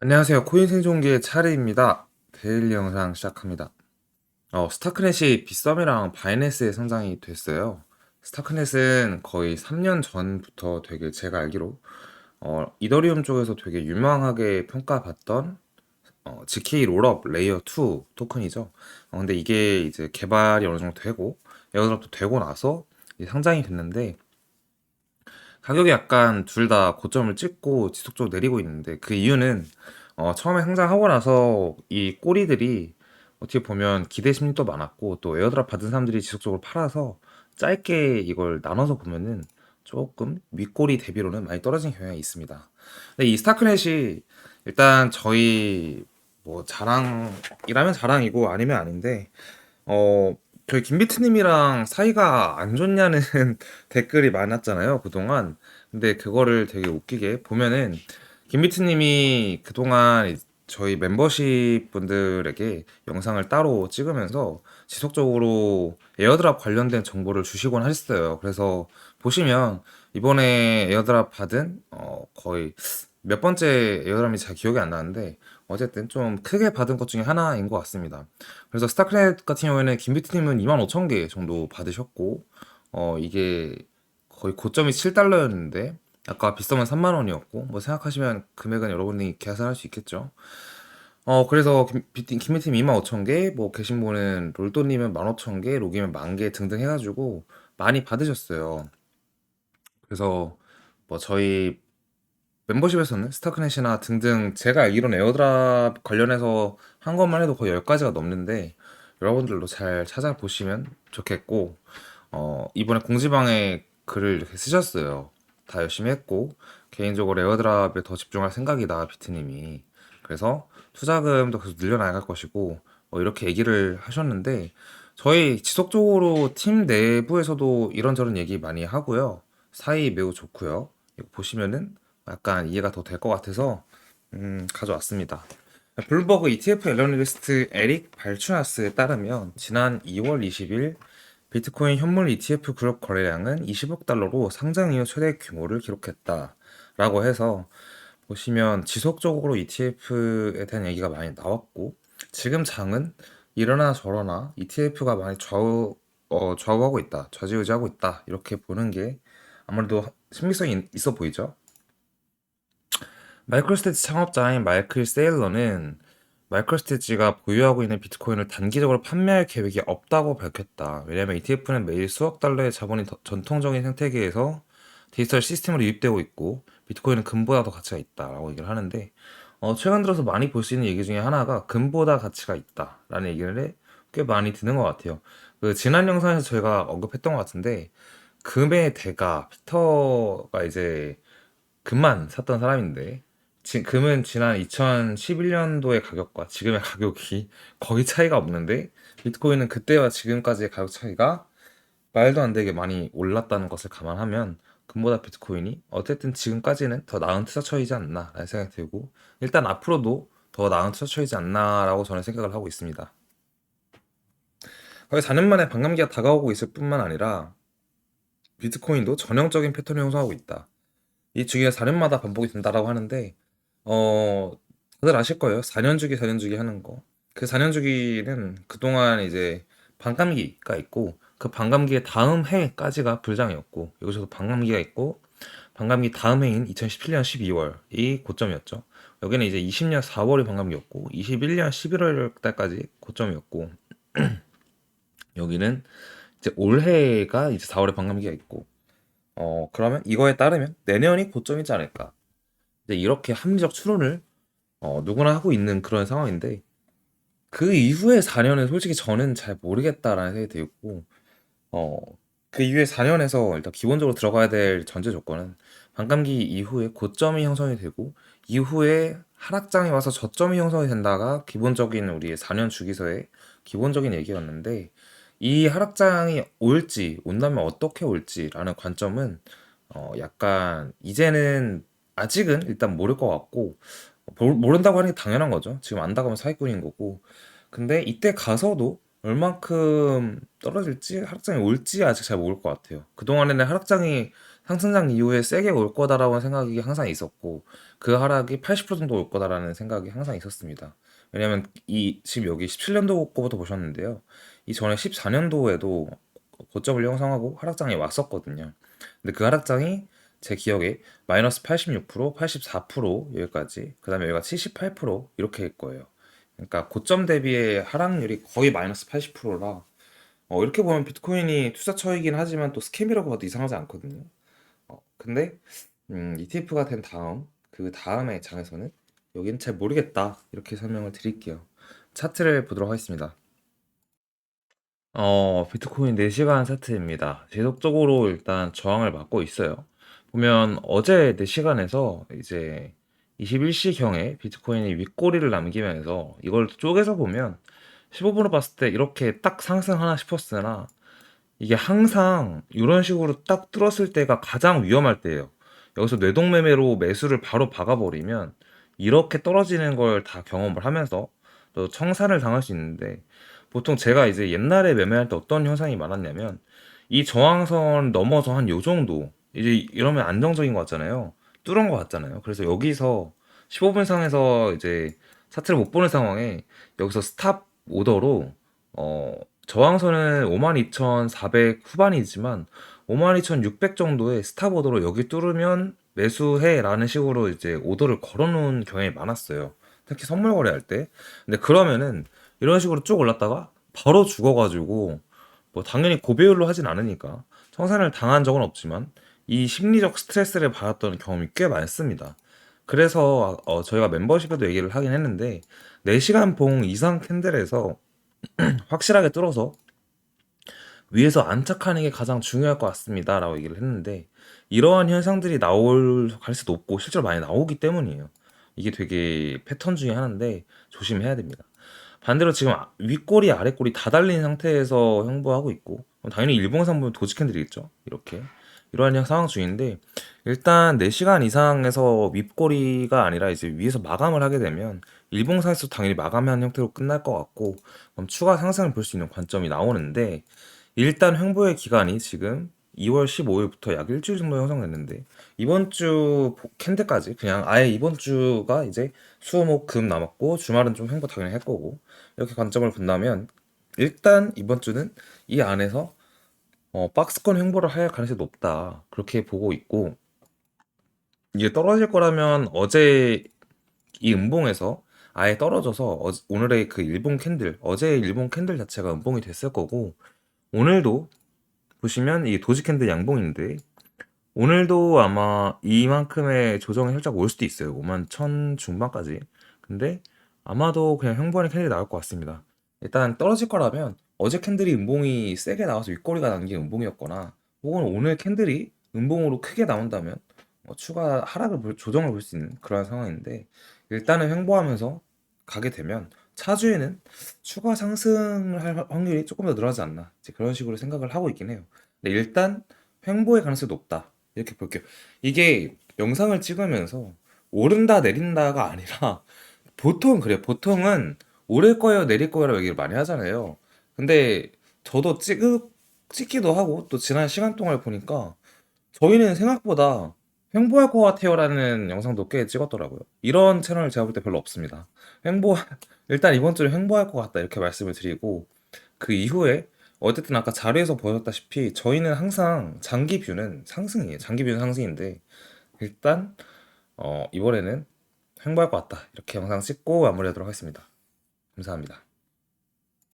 안녕하세요. 코인 생존기의 차례입니다. 데일리 영상 시작합니다. 스타크넷이 빗썸이랑 바이낸스에 상장이 됐어요. 스타크넷은 거의 3년 전부터 되게 제가 알기로 이더리움 쪽에서 되게 유명하게 평가받던 GK 롤업 레이어 2 토큰이죠. 근데 이게 이제 개발이 어느 정도 되고 에어드랍도 되고 나서 이제 상장이 됐는데 가격이 약간 둘 다 고점을 찍고 지속적으로 내리고 있는데 그 이유는 처음에 상장하고 나서 이 꼬리들이 어떻게 보면 기대 심리도 많았고 또 에어드랍 받은 사람들이 지속적으로 팔아서 짧게 이걸 나눠서 보면은 조금 윗꼬리 대비로는 많이 떨어진 경향이 있습니다. 근데 이 스타크넷이 일단 저희 뭐 자랑이라면 자랑이고 아니면 아닌데 어, 저희 김비트님이랑 사이가 안 좋냐는 댓글이 많았잖아요, 그동안. 근데 그거를 되게 웃기게 보면은, 김비트님이 그동안 저희 멤버십 분들에게 영상을 따로 찍으면서 지속적으로 에어드랍 관련된 정보를 주시곤 하셨어요. 그래서 보시면, 이번에 에어드랍 받은, 거의 몇 번째 에어드랍인지 잘 기억이 안 나는데, 어쨌든 좀 크게 받은 것 중에 하나인 것 같습니다. 그래서 스타크래프트 같은 경우에는 김비트님은 25,000개 정도 받으셨고, 이게 거의 고점이 7달러였는데, 아까 비싸면 3만 원이었고, 뭐 생각하시면 금액은 여러분이 계산할 수 있겠죠. 그래서 김비트님 25,000개, 뭐 계신 분은 롤또님은 15,000개, 로기면 10,000개 등등 해가지고 많이 받으셨어요. 그래서 뭐 저희 멤버십에서는 스타크넷이나 등등 제가 알기로는 에어드랍 관련해서 한 것만 해도 거의 10가지가 넘는데 여러분들도 잘 찾아보시면 좋겠고 이번에 공지방에 글을 이렇게 쓰셨어요. 다 열심히 했고 개인적으로 에어드랍에 더 집중할 생각이다 비트님이. 그래서 투자금도 계속 늘려나갈 것이고 이렇게 얘기를 하셨는데 저희 지속적으로 팀 내부에서도 이런저런 얘기 많이 하고요. 사이 매우 좋고요. 이거 보시면은 약간 이해가 더 될 것 같아서 가져왔습니다. 블룸버그 ETF 애널리스트 에릭 발추나스에 따르면 지난 2월 20일 비트코인 현물 ETF 그룹 거래량은 20억 달러로 상장 이후 최대 규모를 기록했다라고 해서 보시면 지속적으로 ETF에 대한 얘기가 많이 나왔고 지금 장은 이러나 저러나 ETF가 많이 좌우하고 있다, 좌지우지하고 있다 이렇게 보는 게 아무래도 신빙성이 있어 보이죠. 마이크로스트레치 창업자인 마이클 세일러는 마이크로스트레치가 보유하고 있는 비트코인을 단기적으로 판매할 계획이 없다고 밝혔다. 왜냐하면 ETF는 매일 수억 달러의 자본이 전통적인 생태계에서 디지털 시스템으로 유입되고 있고 비트코인은 금보다 더 가치가 있다라고 얘기를 하는데 최근 들어서 많이 볼 수 있는 얘기 중에 하나가 금보다 가치가 있다라는 얘기를 꽤 많이 듣는 것 같아요. 그 지난 영상에서 저희가 언급했던 것 같은데 금의 대가 피터가 이제 금만 샀던 사람인데 금은 지난 2011년도의 가격과 지금의 가격이 거의 차이가 없는데 비트코인은 그때와 지금까지의 가격 차이가 말도 안 되게 많이 올랐다는 것을 감안하면 금보다 비트코인이 어쨌든 지금까지는 더 나은 투자처이지 않나 라는 생각이 들고 일단 앞으로도 더 나은 투자처이지 않나 라고 저는 생각을 하고 있습니다. 거의 4년 만에 반감기가 다가오고 있을 뿐만 아니라 비트코인도 전형적인 패턴을 형성하고 있다. 이 주기가 4년마다 반복이 된다라고 하는데 어 다들 아실 거예요. 4년 주기 4년 주기 하는 거. 그 4년 주기는 그동안 이제 반감기가 있고 그 반감기의 다음 해까지가 불장이었고 여기서도 반감기가 있고 반감기 다음 해인 2017년 12월이 고점이었죠. 여기는 이제 20년 4월이 반감기였고 21년 11월 달까지 고점이었고 여기는 이제 올해가 이제 4월에 반감기가 있고 그러면 이거에 따르면 내년이 고점이지 않을까. 이제 이렇게 합리적 추론을 누구나 하고 있는 그런 상황인데 그 이후에 4년은 솔직히 저는 잘 모르겠다라는 생각이 들고 어, 그 이후에 4년에서 일단 기본적으로 들어가야 될 전제 조건은 반감기 이후에 고점이 형성이 되고 이후에 하락장이 와서 저점이 형성이 된다가 기본적인 우리의 4년 주기서의 기본적인 얘기였는데 이 하락장이 올지 온다면 어떻게 올지라는 관점은 약간 이제는 아직은 일단 모를 것 같고 모른다고 하는 게 당연한 거죠. 지금 안다고 하면 사기꾼인 거고. 근데 이때 가서도 얼만큼 떨어질지 하락장이 올지 아직 잘 모를 것 같아요. 그동안에는 하락장이 상승장 이후에 세게 올 거다라고 생각이 항상 있었고 그 하락이 80% 정도 올 거다라는 생각이 항상 있었습니다. 왜냐면 이 지금 여기 17년도 거부터 보셨는데요. 이전에 14년도에도 고점을 형성하고 하락장이 왔었거든요. 근데 그 하락장이 제 기억에 마이너스 86%, 84% 여기까지, 그 다음에 여기가 78% 이렇게 일 거예요. 그러니까 고점 대비의 하락률이 거의 마이너스 80%라 이렇게 보면 비트코인이 투자처이긴 하지만 또 스캠이라고 봐도 이상하지 않거든요. 근데 ETF가 된 다음 그 다음의 장에서는 여긴 잘 모르겠다 이렇게 설명을 드릴게요. 차트를 보도록 하겠습니다. 비트코인 4시간 차트입니다. 지속적으로 일단 저항을 받고 있어요. 보면 어제 4시간에서 이제 21시경에 비트코인이 윗꼬리를 남기면서 이걸 쪼개서 보면 15분으로 봤을 때 이렇게 딱 상승하나 싶었으나 이게 항상 이런 식으로 딱 뚫었을 때가 가장 위험할 때예요. 여기서 뇌동매매로 매수를 바로 박아버리면 이렇게 떨어지는 걸 다 경험을 하면서 또 청산을 당할 수 있는데, 보통 제가 이제 옛날에 매매할 때 어떤 현상이 많았냐면 이 저항선 넘어서 한 요 정도 이제 이러면 안정적인 것 같잖아요. 뚫은 것 같잖아요. 그래서 여기서 15분 상에서 이제 차트를 못 보는 상황에 여기서 스탑 오더로 어 저항선은 52,400 후반이지만 52,600 정도의 스탑 오더로 여기 뚫으면 매수해라는 식으로 이제 오더를 걸어놓은 경향이 많았어요. 특히 선물 거래할 때. 근데 그러면은 이런 식으로 쭉 올랐다가 바로 죽어가지고 뭐 당연히 고배율로 하진 않으니까 청산을 당한 적은 없지만 이 심리적 스트레스를 받았던 경험이 꽤 많습니다. 그래서 저희가 멤버십에도 얘기를 하긴 했는데 4시간 봉 이상 캔들에서 확실하게 뚫어서 위에서 안착하는 게 가장 중요할 것 같습니다 라고 얘기를 했는데, 이러한 현상들이 나올 가능성이 높고 실제로 많이 나오기 때문이에요. 이게 되게 패턴 중에 하나인데 조심해야 됩니다. 반대로 지금 윗꼬리 아랫꼬리 다 달린 상태에서 형보하고 있고, 그럼 당연히 일봉상 보면 도지캔들이겠죠. 이렇게 이러한 상황 중인데, 일단 4시간 이상에서 윗꼬리가 아니라 이제 위에서 마감을 하게 되면 일봉상에서 당연히 마감한 형태로 끝날 것 같고, 그럼 추가 상승을 볼 수 있는 관점이 나오는데, 일단 횡보의 기간이 지금 2월 15일부터 약 일주일 정도 형성됐는데, 이번 주 캔들까지 그냥 아예 이번 주가 이제 수, 목, 금 남았고 주말은 좀 횡보 당연히 할 거고, 이렇게 관점을 본다면 일단 이번 주는 이 안에서 박스권 횡보를 할 가능성이 높다 그렇게 보고 있고, 이게 떨어질 거라면 어제 이 음봉에서 아예 떨어져서 오늘의 그 일본 캔들, 어제의 일본 캔들 자체가 음봉이 됐을 거고, 오늘도 보시면 이 도지 캔들 양봉인데 오늘도 아마 이만큼의 조정이 살짝 올 수도 있어요. 5만 1천 중반까지. 근데 아마도 그냥 형번의 캔들이 나올 것 같습니다. 일단 떨어질 거라면 어제 캔들이 음봉이 세게 나와서 윗꼬리가 남긴 음봉이었거나, 혹은 오늘 캔들이 음봉으로 크게 나온다면 추가 조정을 볼 수 있는 그런 상황인데, 일단은 횡보하면서 가게 되면 차주에는 추가 상승을 할 확률이 조금 더 늘어나지 않나, 이제 그런 식으로 생각을 하고 있긴 해요. 근데 일단 횡보의 가능성이 높다 이렇게 볼게요. 이게 영상을 찍으면서 오른다 내린다가 아니라 보통 그래요. 보통은 오를 거예요, 내릴 거예요라고 얘기를 많이 하잖아요. 근데 저도 찍기도 하고 또 지난 시간 동안 보니까 저희는 생각보다 횡보할 것 같아요라는 영상도 꽤 찍었더라고요. 이런 채널을 제가 볼 때 별로 없습니다. 횡보 일단 이번 주에 횡보할 것 같다 이렇게 말씀을 드리고, 그 이후에 어쨌든 아까 자료에서 보셨다시피 저희는 항상 장기 뷰는 상승이에요. 장기 뷰는 상승인데 일단 이번에는 횡보할 것 같다 이렇게 영상 찍고 마무리하도록 하겠습니다. 감사합니다.